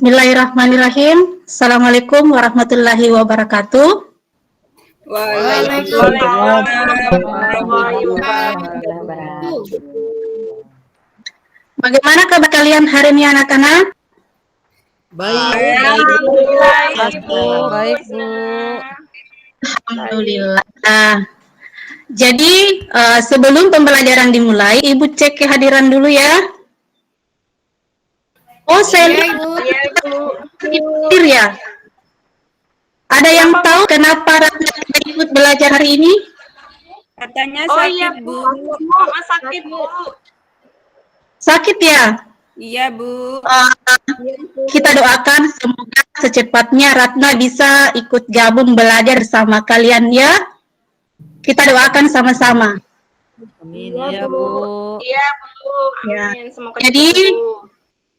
Bismillahirrahmanirrahim. Assalamualaikum warahmatullahi wabarakatuh. Waalaikumsalam warahmatullahi wabarakatuh. Bagaimana kabar kalian hari ini anak-anak? Baik, Baik, Bu. Alhamdulillah. Jadi sebelum pembelajaran dimulai, Ibu cek kehadiran dulu ya. Oh, saya lihat hadir ya. Ada yang tahu kenapa Ratna tidak ikut belajar hari ini? Katanya sakit, Bu. Mama sakit, Bu. Sakit ya? Iya, Bu. Kita doakan semoga secepatnya Ratna bisa ikut gabung belajar sama kalian ya. Kita doakan sama-sama. Amin ya, Bu. Iya, Bu. Ya. Amin. Semoga Jadi, cepat sembuh.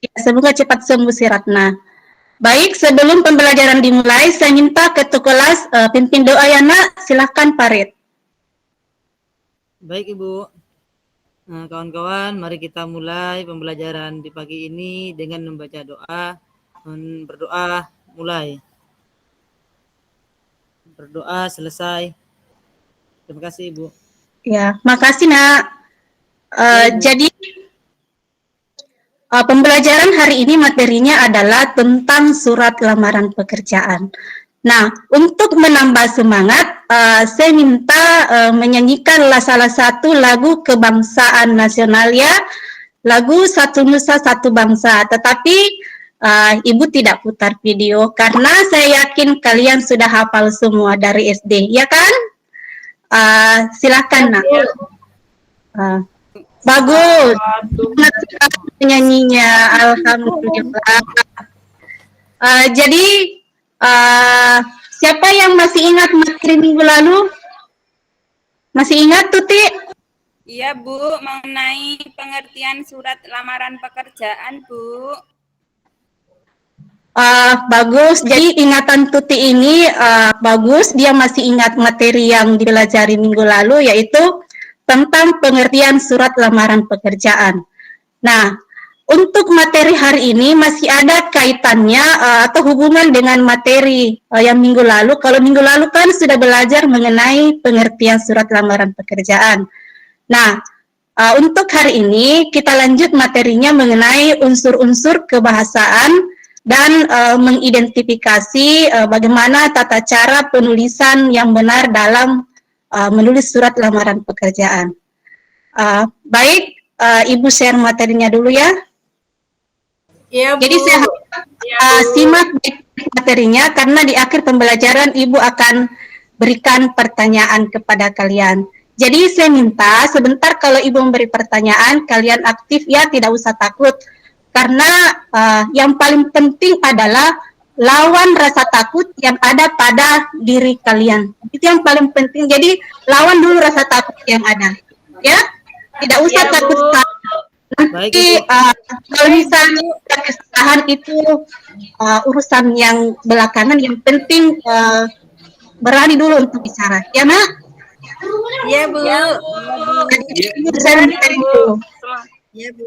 ya, semoga cepat sembuh si Ratna. Baik, sebelum pembelajaran dimulai, saya minta ketua kelas pimpin doa ya nak. Silahkan Farid. Baik, Ibu. Nah, kawan-kawan, mari kita mulai pembelajaran di pagi ini dengan membaca doa. Berdoa mulai. Berdoa selesai. Terima kasih, Ibu. Ya, makasih nak. Jadi pembelajaran hari ini materinya adalah tentang surat lamaran pekerjaan. Nah, untuk menambah semangat, saya minta menyanyikanlah salah satu lagu kebangsaan nasional ya, lagu Satu Nusa Satu Bangsa. Tetapi Ibu tidak putar video karena saya yakin kalian sudah hafal semua dari SD, ya kan? Silakan nak. Bagus. Penyanyinya, alhamdulillah. Jadi siapa yang masih ingat materi minggu lalu? Masih ingat Tuti? Iya, Bu, mengenai pengertian surat lamaran pekerjaan, Bu. Bagus. Jadi ingatan Tuti ini bagus. Dia masih ingat materi yang dipelajari minggu lalu, yaitu tentang pengertian surat lamaran pekerjaan. Nah, untuk materi hari ini masih ada kaitannya atau hubungan dengan materi yang minggu lalu. Kalau minggu lalu kan sudah belajar mengenai pengertian surat lamaran pekerjaan. Nah, untuk hari ini kita lanjut materinya mengenai unsur-unsur kebahasaan dan mengidentifikasi bagaimana tata cara penulisan yang benar dalam menulis surat lamaran pekerjaan. Baik, Ibu share materinya dulu ya. Iya, Bu. Jadi saya simak materinya karena di akhir pembelajaran Ibu akan berikan pertanyaan kepada kalian. Jadi saya minta sebentar kalau Ibu memberi pertanyaan, kalian aktif ya, tidak usah takut. Karena yang paling penting adalah lawan rasa takut yang ada pada diri kalian. Itu yang paling penting. Jadi lawan dulu rasa takut yang ada. Ya, tidak usah takut. Nanti kalau misalnya kesalahan itu urusan yang belakangan, yang penting berani dulu untuk bicara. Ya, Nak? Iya, Bu. Jadi saya mencari dulu. Iya, Bu.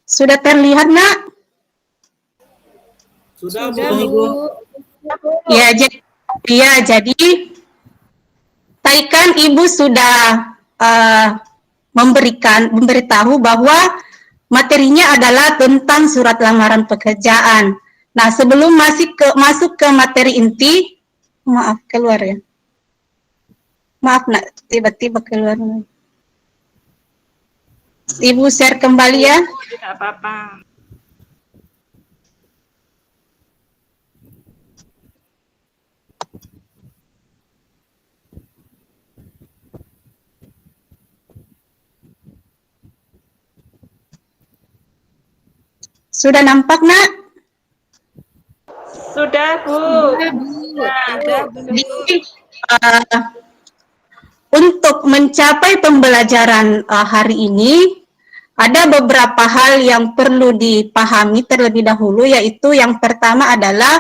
Sudah terlihat, Nak? Sudah, Bu. Ya, jadi tadi kan Ibu sudah memberitahu bahwa materinya adalah tentang surat lamaran pekerjaan. Nah, sebelum masuk ke materi inti, maaf keluar ya. Maaf Nak, tiba-tiba keluar. Ibu share kembali ya. Tidak apa-apa. Sudah nampak, Nak? Sudah, Bu. Sudah, Bu. Jadi, untuk mencapai pembelajaran hari ini, ada beberapa hal yang perlu dipahami terlebih dahulu, yaitu yang pertama adalah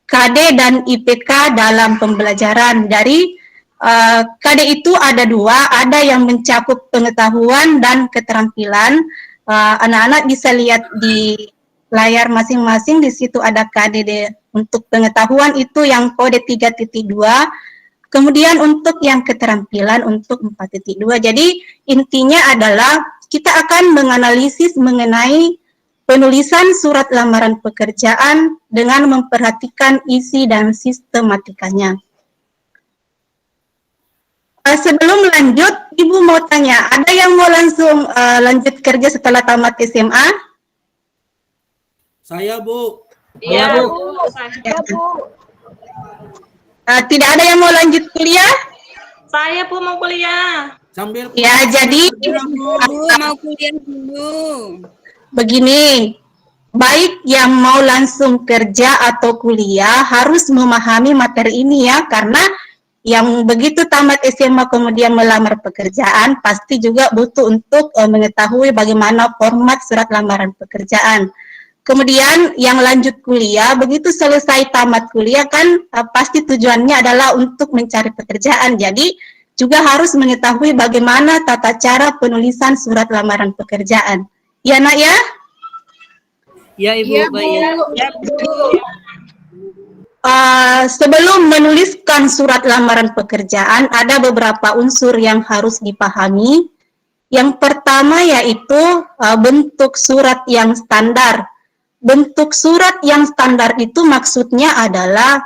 KD dan IPK dalam pembelajaran. Dari KD itu ada dua, ada yang mencakup pengetahuan dan keterampilan. Anak-anak bisa lihat di layar masing-masing, di situ ada KD untuk pengetahuan itu yang kode 3.2. Kemudian untuk yang keterampilan untuk 4.2. Jadi intinya adalah kita akan menganalisis mengenai penulisan surat lamaran pekerjaan dengan memperhatikan isi dan sistematikanya. Sebelum lanjut, Ibu mau tanya, ada yang mau langsung lanjut kerja setelah tamat SMA? Saya, Bu. Iya, Bu. Bu. Saya, Bu. Tidak ada yang mau lanjut kuliah? Saya, Bu, mau kuliah. Sambil Ya, jadi Bu, mau kuliah dulu. begini, baik yang mau langsung kerja atau kuliah harus memahami materi ini ya, karena yang begitu tamat SMA kemudian melamar pekerjaan pasti juga butuh untuk mengetahui bagaimana format surat lamaran pekerjaan. Kemudian yang lanjut kuliah, begitu selesai tamat kuliah kan pasti tujuannya adalah untuk mencari pekerjaan. Jadi juga harus mengetahui bagaimana tata cara penulisan surat lamaran pekerjaan. Ya, Nak ya? Ya, Ibu. Iya, Bu. Baik ya. Ya, Bu. Sebelum menuliskan surat lamaran pekerjaan, ada beberapa unsur yang harus dipahami. Yang pertama yaitu bentuk surat yang standar. Bentuk surat yang standar itu maksudnya adalah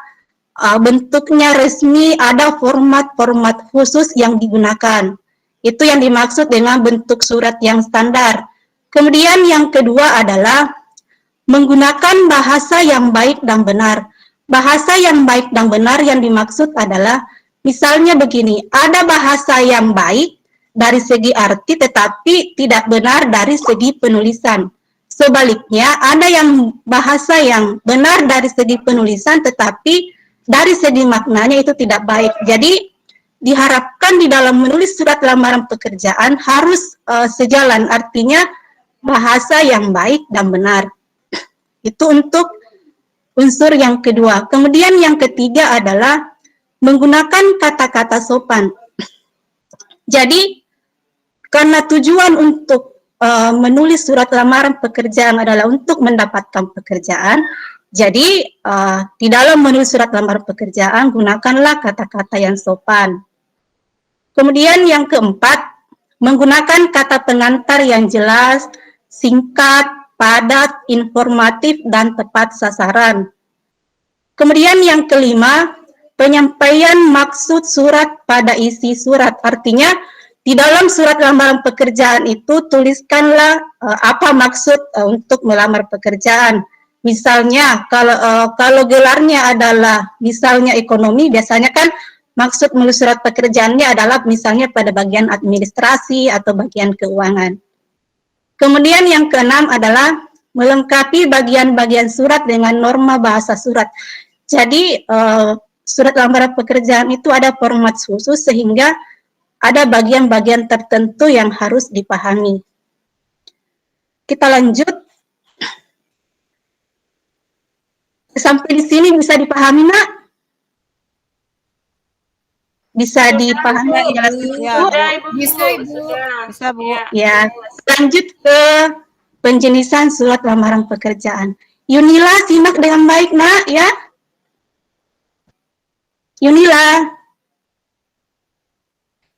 bentuknya resmi, ada format-format khusus yang digunakan. Itu yang dimaksud dengan bentuk surat yang standar. Kemudian yang kedua adalah menggunakan bahasa yang baik dan benar. Bahasa yang baik dan benar yang dimaksud adalah, misalnya begini, ada bahasa yang baik dari segi arti tetapi tidak benar dari segi penulisan. Sebaliknya, ada yang bahasa yang benar dari segi penulisan tetapi dari segi maknanya itu tidak baik. Jadi, diharapkan di dalam menulis surat lamaran pekerjaan harus sejalan, artinya bahasa yang baik dan benar. Itu untuk unsur yang kedua. Kemudian yang ketiga adalah menggunakan kata-kata sopan. Jadi, karena tujuan untuk menulis surat lamaran pekerjaan adalah untuk mendapatkan pekerjaan, jadi di dalam menulis surat lamaran pekerjaan, gunakanlah kata-kata yang sopan. Kemudian yang keempat, menggunakan kata pengantar yang jelas, singkat, padat, informatif, dan tepat sasaran. Kemudian yang kelima, penyampaian maksud surat pada isi surat. Artinya, di dalam surat lamaran pekerjaan itu tuliskanlah apa maksud untuk melamar pekerjaan. Misalnya, kalau gelarnya adalah misalnya ekonomi, biasanya kan maksud menulis surat pekerjaannya adalah misalnya pada bagian administrasi atau bagian keuangan. Kemudian yang keenam adalah melengkapi bagian-bagian surat dengan norma bahasa surat. Jadi surat lamaran pekerjaan itu ada format khusus sehingga ada bagian-bagian tertentu yang harus dipahami. Kita lanjut. Sampai di sini bisa dipahami, Nak? Bisa dipahami jelas itu? Sudah, Ibu. Bisa, Ibu. Sudah. Bisa, Bu. Ya. Ya, lanjut ke penjenisan surat lamaran pekerjaan. Yunila, simak dengan baik, Nak, ya. Yunila,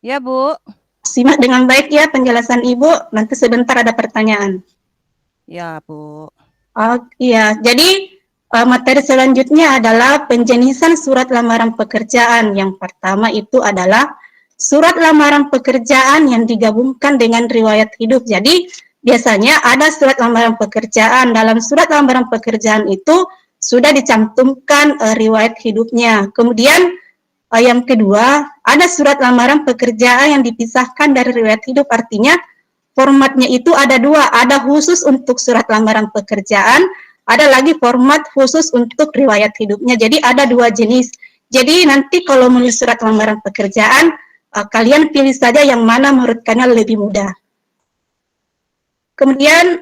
Ya, Bu. simak dengan baik ya penjelasan Ibu, nanti sebentar ada pertanyaan. Ya, Bu. Oh, iya, jadi materi selanjutnya adalah penjenisan surat lamaran pekerjaan. Yang pertama itu adalah surat lamaran pekerjaan yang digabungkan dengan riwayat hidup. Jadi, biasanya ada surat lamaran pekerjaan. Dalam surat lamaran pekerjaan itu sudah dicantumkan riwayat hidupnya. Kemudian, yang kedua, ada surat lamaran pekerjaan yang dipisahkan dari riwayat hidup. Artinya, formatnya itu ada dua. Ada khusus untuk surat lamaran pekerjaan, ada lagi format khusus untuk riwayat hidupnya. Jadi, ada dua jenis. Jadi, nanti kalau menulis surat lamaran pekerjaan, kalian pilih saja yang mana menurut kalian lebih mudah. Kemudian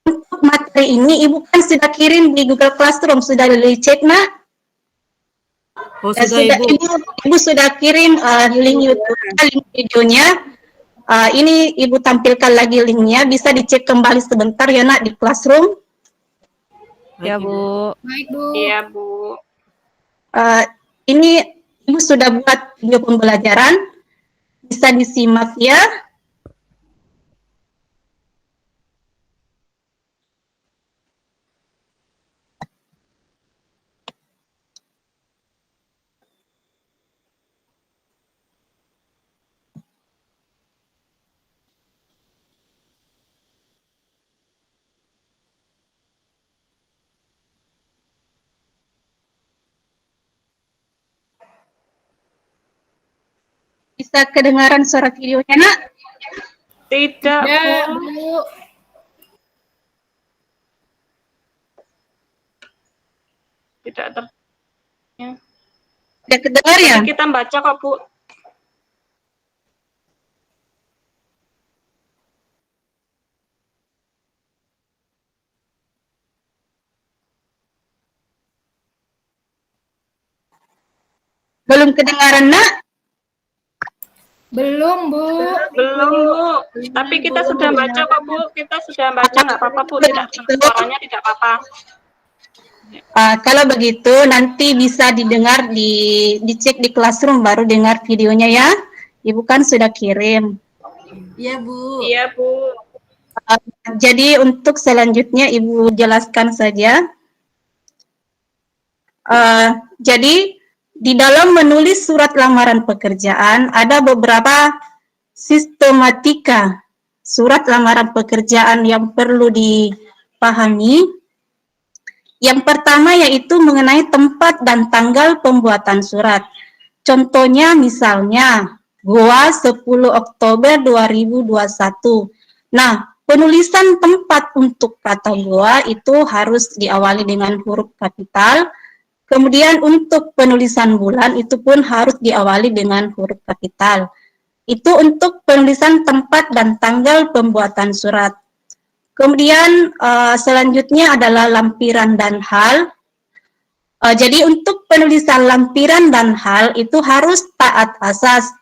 untuk materi ini Ibu kan sudah kirim di Google Classroom, sudah dicek nak? Oh, sudah Ibu. Ibu sudah kirim link YouTube, link videonya. Ini Ibu tampilkan lagi linknya, bisa dicek kembali sebentar ya nak di Classroom. Ya, Bu. Baik, Bu. Iya, Bu. Ini Ibu sudah buat video pembelajaran, bisa disimak ya. Bisa kedengaran suara videonya nak? Tidak, Ya, Bu. Bu. Tidak ter. Sudah kedengar ya? Tadi kita baca kok, Bu. Belum kedengaran nak? Belum, Bu. Belum, Bu. Tapi kita sudah baca kok, Bu. Kita sudah baca, nggak apa-apa, Bu. Tidak, suaranya tidak apa-apa. Kalau begitu nanti bisa didengar dicek di Classroom baru dengar videonya ya. Ibu kan sudah kirim. Iya, Bu. Iya, Bu. Jadi untuk selanjutnya Ibu jelaskan saja. Jadi di dalam menulis surat lamaran pekerjaan ada beberapa sistematika surat lamaran pekerjaan yang perlu dipahami. Yang pertama yaitu mengenai tempat dan tanggal pembuatan surat. Contohnya misalnya Goa 10 Oktober 2021. Nah, penulisan tempat untuk kata Goa itu harus diawali dengan huruf kapital. Kemudian untuk penulisan bulan itu pun harus diawali dengan huruf kapital. Itu untuk penulisan tempat dan tanggal pembuatan surat. Kemudian selanjutnya adalah lampiran dan hal. Jadi untuk penulisan lampiran dan hal itu harus taat asas.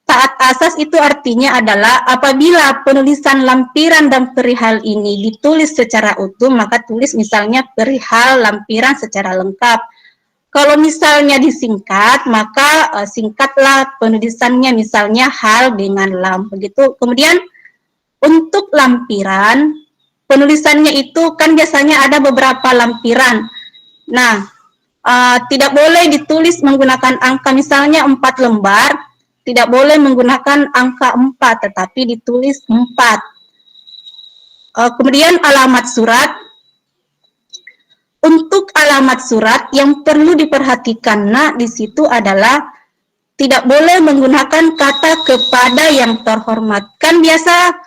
Taat asas itu artinya adalah apabila penulisan lampiran dan perihal ini ditulis secara utuh, maka tulis misalnya perihal lampiran secara lengkap. Kalau misalnya disingkat, maka singkatlah penulisannya misalnya hal dengan lam. Begitu. Kemudian untuk lampiran, penulisannya itu kan biasanya ada beberapa lampiran. Nah, tidak boleh ditulis menggunakan angka misalnya 4 lembar, tidak boleh menggunakan angka 4, tetapi ditulis 4. Kemudian alamat surat. Untuk alamat surat yang perlu diperhatikan nak di situ adalah tidak boleh menggunakan kata kepada yang terhormat. Kan biasa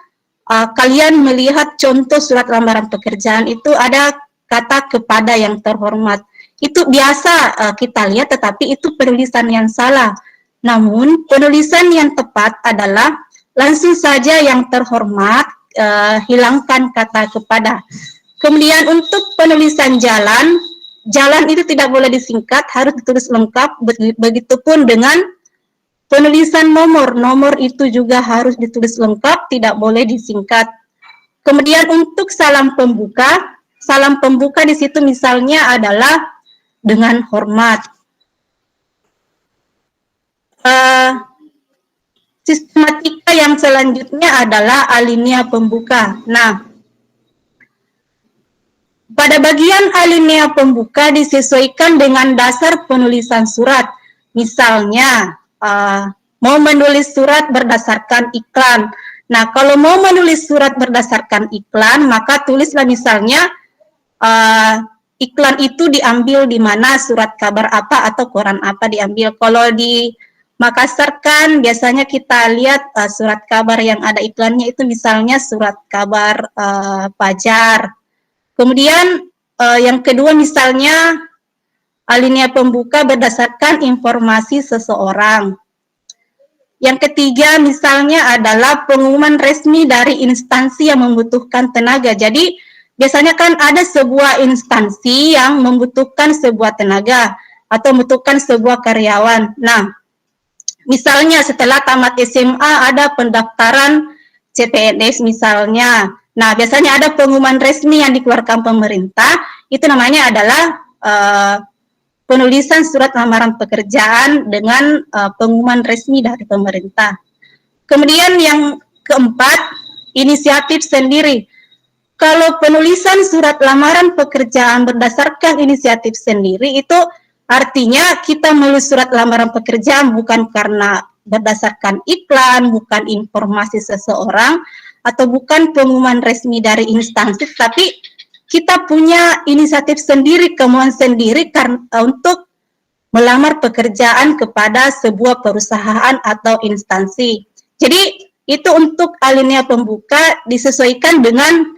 kalian melihat contoh surat lamaran pekerjaan itu ada kata kepada yang terhormat. Itu biasa kita lihat, tetapi itu penulisan yang salah. Namun penulisan yang tepat adalah langsung saja yang terhormat, hilangkan kata kepada. Kemudian untuk penulisan jalan, jalan itu tidak boleh disingkat, harus ditulis lengkap. Begitupun dengan penulisan nomor, nomor itu juga harus ditulis lengkap, tidak boleh disingkat. Kemudian untuk salam pembuka di situ misalnya adalah dengan hormat. Sistematika yang selanjutnya adalah alinea pembuka. Nah, pada bagian alinea pembuka disesuaikan dengan dasar penulisan surat. Misalnya, mau menulis surat berdasarkan iklan. Nah, kalau mau menulis surat berdasarkan iklan, maka tulislah misalnya iklan itu diambil di mana, surat kabar apa atau koran apa diambil. Kalau di Makassar kan biasanya kita lihat surat kabar yang ada iklannya itu misalnya surat kabar Fajar. Kemudian yang kedua misalnya alinea pembuka berdasarkan informasi seseorang. Yang ketiga misalnya adalah pengumuman resmi dari instansi yang membutuhkan tenaga. Jadi biasanya kan ada sebuah instansi yang membutuhkan sebuah tenaga atau membutuhkan sebuah karyawan. Nah, misalnya setelah tamat SMA ada pendaftaran CPNS misalnya. Nah, biasanya ada pengumuman resmi yang dikeluarkan pemerintah, itu namanya adalah penulisan surat lamaran pekerjaan dengan pengumuman resmi dari pemerintah. Kemudian yang keempat, inisiatif sendiri. Kalau penulisan surat lamaran pekerjaan berdasarkan inisiatif sendiri, itu artinya kita menulis surat lamaran pekerjaan bukan karena berdasarkan iklan, bukan informasi seseorang, atau bukan pengumuman resmi dari instansi, tapi kita punya inisiatif sendiri, kemauan sendiri untuk melamar pekerjaan kepada sebuah perusahaan atau instansi. Jadi itu untuk alinea pembuka disesuaikan dengan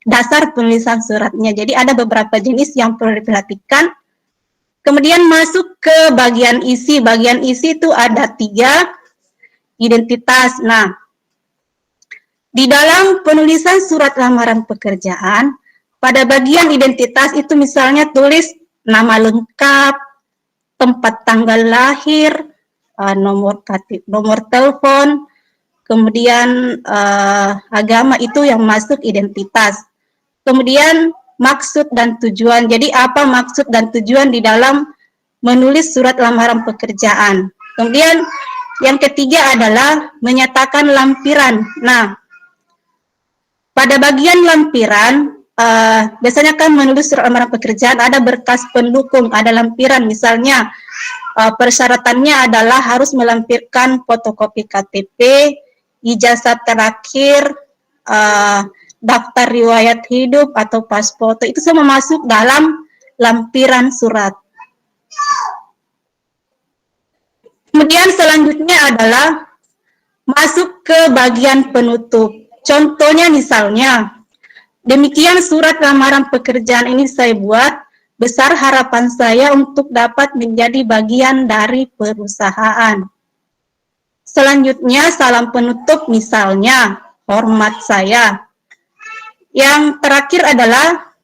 dasar penulisan suratnya. Jadi ada beberapa jenis yang perlu diperhatikan. Kemudian masuk ke bagian isi. Bagian isi itu ada 3, identitas. Nah, di dalam penulisan surat lamaran pekerjaan, pada bagian identitas itu misalnya tulis nama lengkap, tempat tanggal lahir, nomor telepon, kemudian agama, itu yang masuk identitas. Kemudian maksud dan tujuan. Jadi apa maksud dan tujuan di dalam menulis surat lamaran pekerjaan. Kemudian yang ketiga adalah menyatakan lampiran. Nah, pada bagian lampiran, biasanya kan menulis surat lamaran pekerjaan ada berkas pendukung, ada lampiran. Misalnya persyaratannya adalah harus melampirkan fotokopi KTP, ijazah terakhir, daftar riwayat hidup atau paspor. Itu semua masuk dalam lampiran surat. Kemudian selanjutnya adalah masuk ke bagian penutup. Contohnya misalnya, demikian surat lamaran pekerjaan ini saya buat, besar harapan saya untuk dapat menjadi bagian dari perusahaan. Selanjutnya salam penutup misalnya, hormat saya. Yang terakhir adalah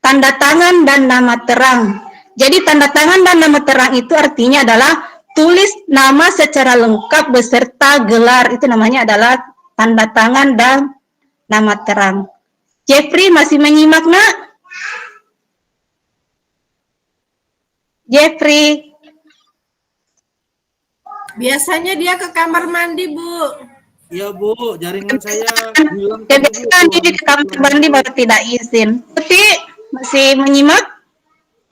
tanda tangan dan nama terang. Jadi tanda tangan dan nama terang itu artinya adalah tulis nama secara lengkap beserta gelar, itu namanya adalah tanda tangan dan nama terang. Jeffrey masih menyimak, nak? Jeffrey. Biasanya dia ke kamar mandi, Bu. Iya, Bu, jaringan saya hilang. Kebiasaan di kamar mandi baru tidak izin. Tapi masih menyimak?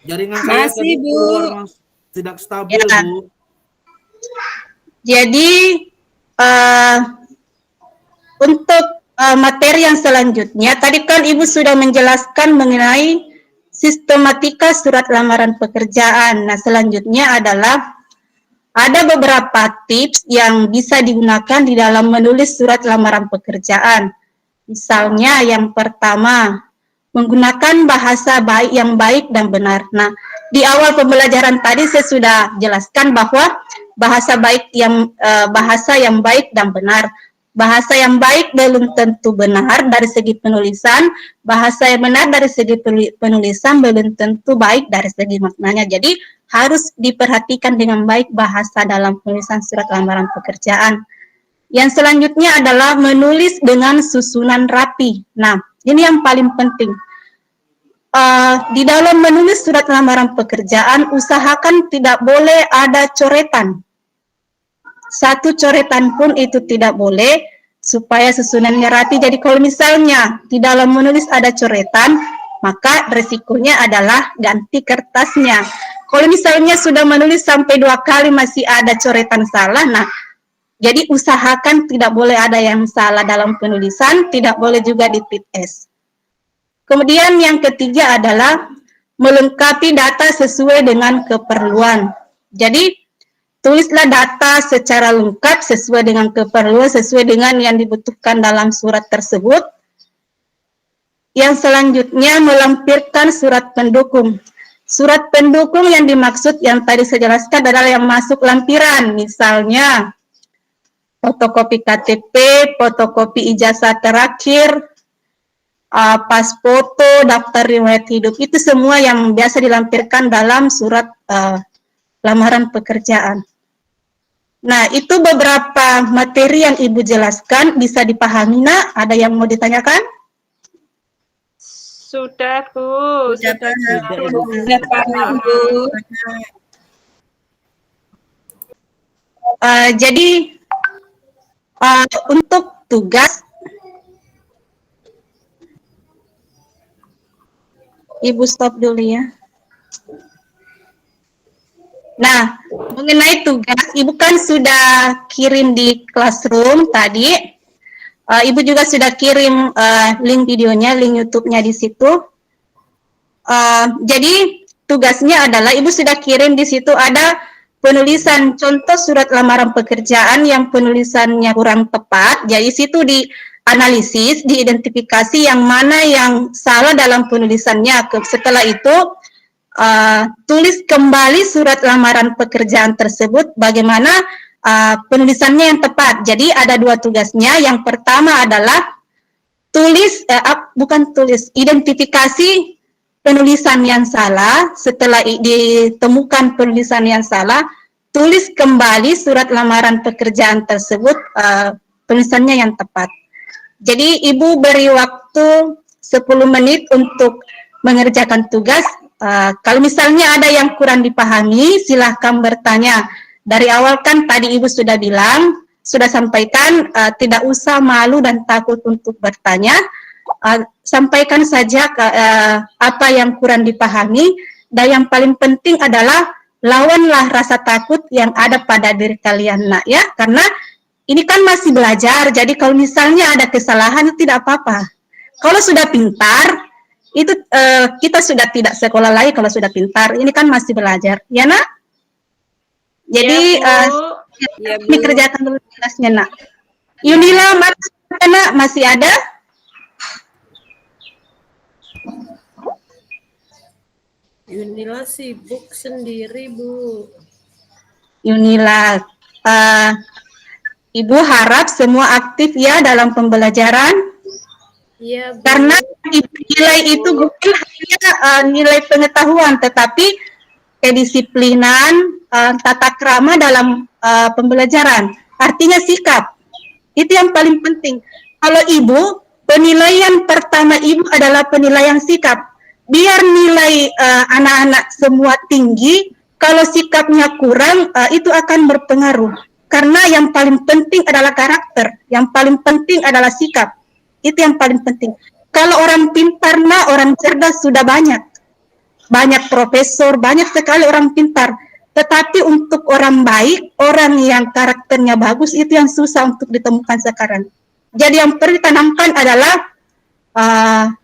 Jaringan saya Masih, tadi Bu. keluar, tidak stabil, Ya. Bu. Jadi untuk materi yang selanjutnya, tadi kan Ibu sudah menjelaskan mengenai sistematika surat lamaran pekerjaan. Nah, selanjutnya adalah ada beberapa tips yang bisa digunakan di dalam menulis surat lamaran pekerjaan. Misalnya yang pertama, menggunakan bahasa yang baik dan benar. Nah, di awal pembelajaran tadi saya sudah jelaskan bahwa bahasa yang baik dan benar. Bahasa yang baik belum tentu benar dari segi penulisan, bahasa yang benar dari segi penulisan belum tentu baik dari segi maknanya. Jadi harus diperhatikan dengan baik bahasa dalam penulisan surat lamaran pekerjaan. Yang selanjutnya adalah menulis dengan susunan rapi. Nah, ini yang paling penting. Di dalam menulis surat lamaran pekerjaan, usahakan tidak boleh ada coretan. Satu coretan pun itu tidak boleh, supaya susunannya rapi. Jadi kalau misalnya di dalam menulis ada coretan, maka resikonya adalah ganti kertasnya. Kalau misalnya sudah menulis sampai 2 kali masih ada coretan salah, nah jadi usahakan tidak boleh ada yang salah dalam penulisan, tidak boleh juga di tip S. Kemudian yang ketiga adalah melengkapi data sesuai dengan keperluan. Jadi tulislah data secara lengkap sesuai dengan keperluan, sesuai dengan yang dibutuhkan dalam surat tersebut. Yang selanjutnya melampirkan surat pendukung. Surat pendukung yang dimaksud yang tadi saya jelaskan adalah yang masuk lampiran, misalnya fotokopi KTP, fotokopi ijazah terakhir, pas foto, daftar riwayat hidup, itu semua yang biasa dilampirkan dalam surat lamaran pekerjaan. Nah, itu beberapa materi yang Ibu jelaskan, bisa dipahami, Nak? Ada yang mau ditanyakan? Sudah, Bu. Sudah Sudah, Bu. Sudah paham, Bu. Jadi, untuk tugas, Ibu stop dulu ya. Nah, mengenai tugas, Ibu kan sudah kirim di classroom tadi. Ibu juga sudah kirim link videonya, link YouTube-nya di situ. Jadi tugasnya adalah Ibu sudah kirim di situ ada penulisan contoh surat lamaran pekerjaan yang penulisannya kurang tepat. Jadi situ dianalisis, diidentifikasi yang mana yang salah dalam penulisannya. Setelah itu tulis kembali surat lamaran pekerjaan tersebut bagaimana penulisannya yang tepat. Jadi ada dua tugasnya. Yang pertama adalah identifikasi penulisan yang salah. Setelah ditemukan penulisan yang salah, tulis kembali surat lamaran pekerjaan tersebut penulisannya yang tepat. Jadi Ibu beri waktu 10 menit untuk mengerjakan tugas. Kalau misalnya ada yang kurang dipahami, silahkan bertanya. Dari awal kan tadi Ibu sudah bilang, sudah sampaikan, tidak usah malu dan takut untuk bertanya. Sampaikan saja apa yang kurang dipahami, dan yang paling penting adalah lawanlah rasa takut yang ada pada diri kalian, Nak, ya. Karena ini kan masih belajar, jadi kalau misalnya ada kesalahan itu tidak apa-apa. Kalau sudah pintar, itu kita sudah tidak sekolah lagi kalau sudah pintar. Ini kan masih belajar, ya, Nak? Jadi Ya, Bu. dikerjakan dulu tugasnya, Nak. Yunila, Nak, masih ada? Yunila sibuk sendiri, Bu. Yunila, Ibu harap semua aktif ya dalam pembelajaran. Iya, Bu. Karena nilai itu bukan hanya nilai pengetahuan, tetapi kedisiplinan, tata krama dalam pembelajaran. Artinya sikap. Itu yang paling penting. Kalau Ibu, penilaian pertama Ibu adalah penilaian sikap. Biar nilai anak-anak semua tinggi, kalau sikapnya kurang, itu akan berpengaruh. Karena yang paling penting adalah karakter. Yang paling penting adalah sikap. Itu yang paling penting. Kalau orang pintar, Nak, orang cerdas sudah banyak. Banyak profesor, banyak sekali orang pintar. Tetapi untuk orang baik, orang yang karakternya bagus, itu yang susah untuk ditemukan sekarang. Jadi yang perlu ditanamkan adalah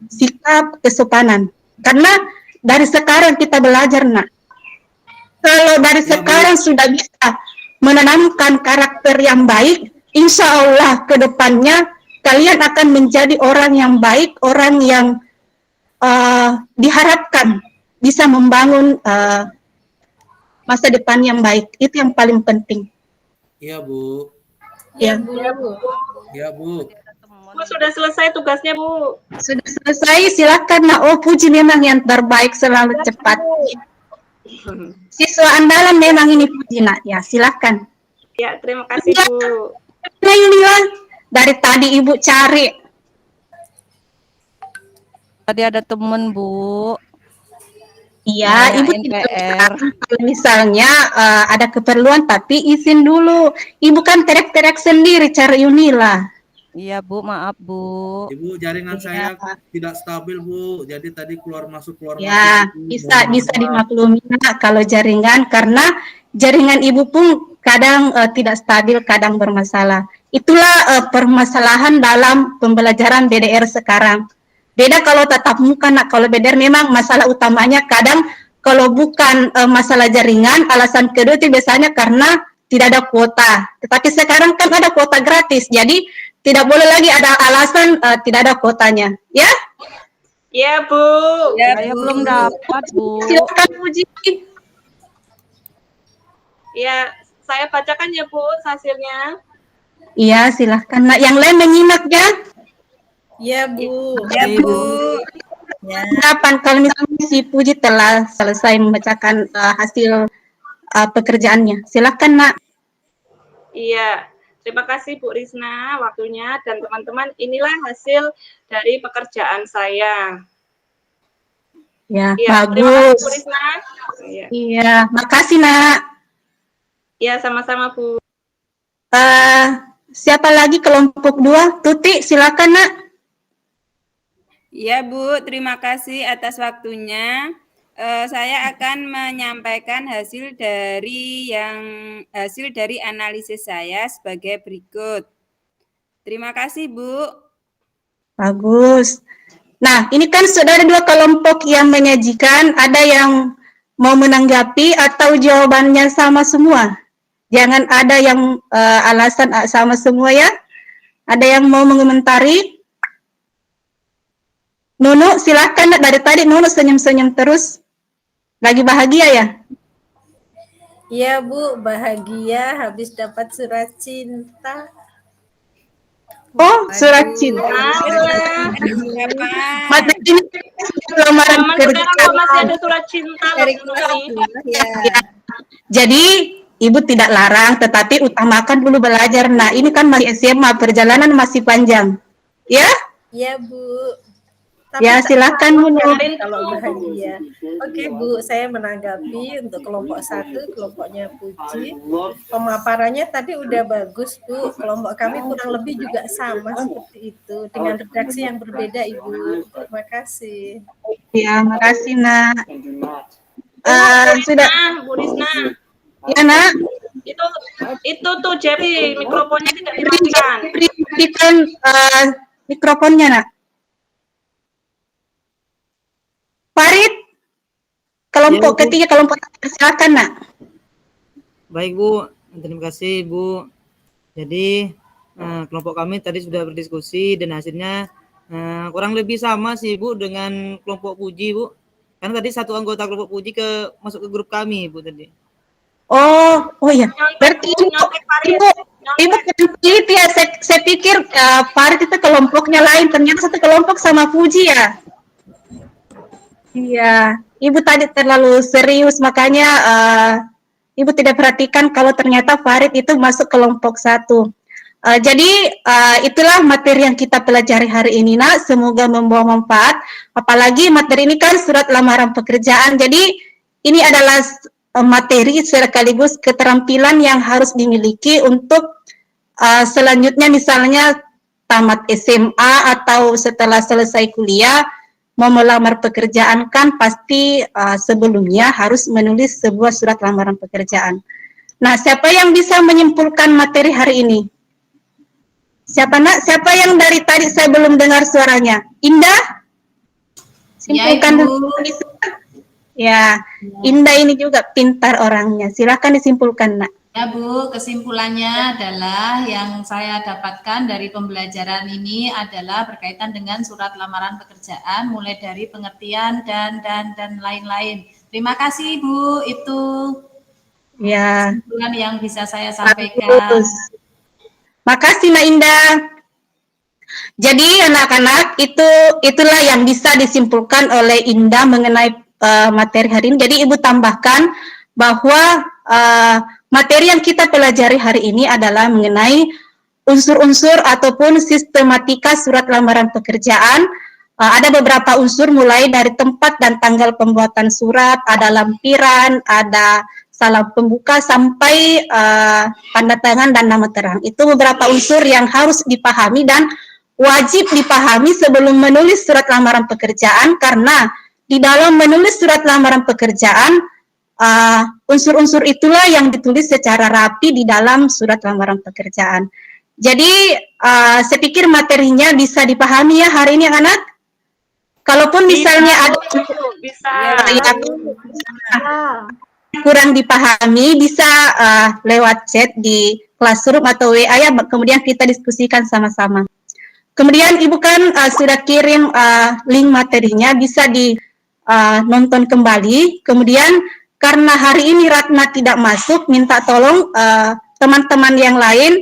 sikap kesopanan. Karena dari sekarang kita belajar, Nak. Kalau dari sekarang sudah bisa menanamkan karakter yang baik, insya Allah ke depannya kalian akan menjadi orang yang baik, orang yang diharapkan bisa membangun masa depan yang baik. Itu yang paling penting. Iya, Bu. Ya. Iya, Bu. Iya, Bu. Bu, sudah selesai tugasnya, Bu. Sudah selesai, silakan, Nak. Oh, puji memang yang terbaik selalu cepat. Siswa andalan memang ini puji, Nak. Ya, silakan. Ya, terima kasih, Bu. Nah, Yunila, dari tadi Ibu cari. Tadi ada temen, Bu. Iya, Ibu Nanyain tidak PR. kalau misalnya ada keperluan, tapi izin dulu. Ibu kan terek-terek sendiri cari Yunila. Iya, Bu. Maaf, Bu. Ibu, jaringan Iya. saya tidak stabil, Bu. Jadi tadi keluar masuk Ya, Bu. bisa Mohon maaf. dimaklumi, Nak, kalau jaringan, karena jaringan Ibu pun kadang tidak stabil, kadang bermasalah. Itulah permasalahan dalam pembelajaran DDR sekarang. Beda kalau tatap muka, Nak. Kalau DDR memang masalah utamanya kadang kalau bukan masalah jaringan, alasan kedua itu biasanya karena tidak ada kuota. Tetapi sekarang kan ada kuota gratis, jadi tidak boleh lagi ada alasan tidak ada kuotanya, ya? Iya, Bu. Ya, Saya Bu. belum dapat, Bu. Silakan Puji. Iya, saya bacakan ya, Bu, hasilnya. Iya, silahkan nak. Yang lain menyimak ya. Ya, Bu. Ya, Bu. Kapan kalau misalnya si Puji telah selesai membacakan hasil pekerjaannya. Silahkan nak. Iya, terima kasih Bu Risna waktunya dan teman-teman. Inilah hasil dari pekerjaan saya. Ya, Iya, terima kasih Bu bagus. Risna. Iya, Iya, makasih nak. iya sama-sama Bu. Siapa lagi kelompok 2? Tuti, silakan nak. Ya Bu, terima kasih atas waktunya. Saya akan menyampaikan hasil dari analisis saya sebagai berikut. Terima kasih Bu. Bagus. Nah, ini kan sudah ada 2 kelompok yang menyajikan. Ada yang mau menanggapi atau jawabannya sama semua. Jangan ada yang alasan sama semua ya. Ada yang mau mengomentari? Nunu, silakan. Dari tadi Nunu senyum-senyum terus. Lagi bahagia ya? Iya, Bu, bahagia habis dapat surat cinta. Oh, surat cinta. Siapa? Materi ini lamaran Zaman sekarang kok kerja. masih ada surat cinta Dari loh kelas ini. 2 ya. Jadi, Ibu tidak larang, tetapi utamakan dulu belajar. Nah, ini kan masih SMA, perjalanan masih panjang. Ya? Iya, Bu. Ya, silakan Bu. Dengerin kalau bahagia. Oke, Bu, saya menanggapi untuk kelompok 1, kelompoknya Puji. Pemaparannya tadi udah bagus, Bu. Kelompok kami kurang lebih juga sama seperti itu, dengan redaksi yang berbeda, Ibu. Terima kasih. Ya, makasih, Nak. Sudah. Nah, Bu Risna, Ya, Nak. itu tuh Jerry mikrofonnya tidak dimatikan. Berikan mikrofonnya, Nak. Farid, kelompok Ya, Bu. ketiga, kelompok terakhir, silakan, Nak. Baik Bu, terima kasih Bu. Jadi kelompok kami tadi sudah berdiskusi dan hasilnya kurang lebih sama sih Bu dengan kelompok Puji Bu. Karena tadi satu anggota kelompok Puji masuk ke grup kami Bu tadi. Oh ya. Nyontek, Berarti Bu, nyontek Farid. Ibu kurang teliti ya. Saya pikir Farid itu kelompoknya lain. Ternyata satu kelompok sama Puji ya. Iya. Ibu tadi terlalu serius, makanya Ibu tidak perhatikan kalau ternyata Farid itu masuk kelompok 1. Jadi itulah materi yang kita pelajari hari ini, Nak. Semoga membawa manfaat. Apalagi materi ini kan surat lamaran pekerjaan. Jadi ini adalah materi sekaligus keterampilan yang harus dimiliki untuk selanjutnya misalnya tamat SMA atau setelah selesai kuliah mau melamar pekerjaan kan pasti sebelumnya harus menulis sebuah surat lamaran pekerjaan. Nah, siapa yang bisa menyimpulkan materi hari ini? Siapa Nak? Siapa yang dari tadi saya belum dengar suaranya? Indah? Simpulkan dulu. Ya, Indah ini juga pintar orangnya. Silakan disimpulkan, Nak. Ya Bu, kesimpulannya adalah yang saya dapatkan dari pembelajaran ini adalah berkaitan dengan surat lamaran pekerjaan, mulai dari pengertian dan lain-lain. Terima kasih Bu, itu Ya. kesimpulan yang bisa saya sampaikan. Bagus. Makasih Nak Indah. Jadi anak-anak itulah yang bisa disimpulkan oleh Indah mengenai materi hari ini. Jadi Ibu tambahkan bahwa materi yang kita pelajari hari ini adalah mengenai unsur-unsur ataupun sistematika surat lamaran pekerjaan. Ada beberapa unsur mulai dari tempat dan tanggal pembuatan surat, ada lampiran, ada salam pembuka sampai tanda tangan dan nama terang. Itu beberapa unsur yang harus dipahami dan wajib dipahami sebelum menulis surat lamaran pekerjaan, karena di dalam menulis surat lamaran pekerjaan unsur-unsur itulah yang ditulis secara rapi di dalam surat lamaran pekerjaan. Jadi saya pikir materinya bisa dipahami ya hari ini anak. Kalaupun misalnya ada Bisa. kurang dipahami, bisa lewat chat di Classroom atau WA ya, kemudian kita diskusikan sama-sama. Kemudian Ibu kan sudah kirim link materinya, bisa di nonton kembali. Kemudian karena hari ini Ratna tidak masuk, minta tolong teman-teman yang lain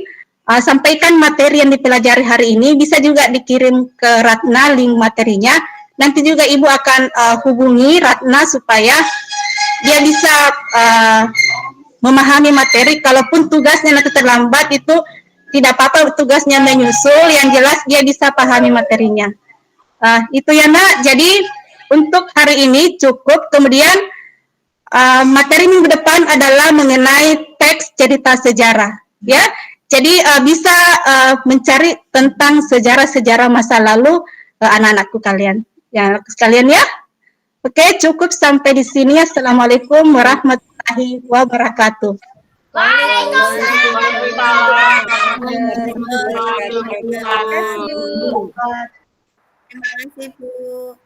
sampaikan materi yang dipelajari hari ini, bisa juga dikirim ke Ratna link materinya. Nanti juga Ibu akan hubungi Ratna supaya dia bisa memahami materi. Kalaupun tugasnya nanti terlambat, itu tidak apa-apa, tugasnya menyusul, yang jelas dia bisa pahami materinya. Itu ya Nak, jadi untuk hari ini cukup. Kemudian materi minggu depan adalah mengenai teks cerita sejarah, ya. Jadi bisa mencari tentang sejarah-sejarah masa lalu anak-anakku kalian, ya sekalian ya. Oke, cukup sampai di sini. Assalamualaikum warahmatullahi wabarakatuh. Terima kasih Bu.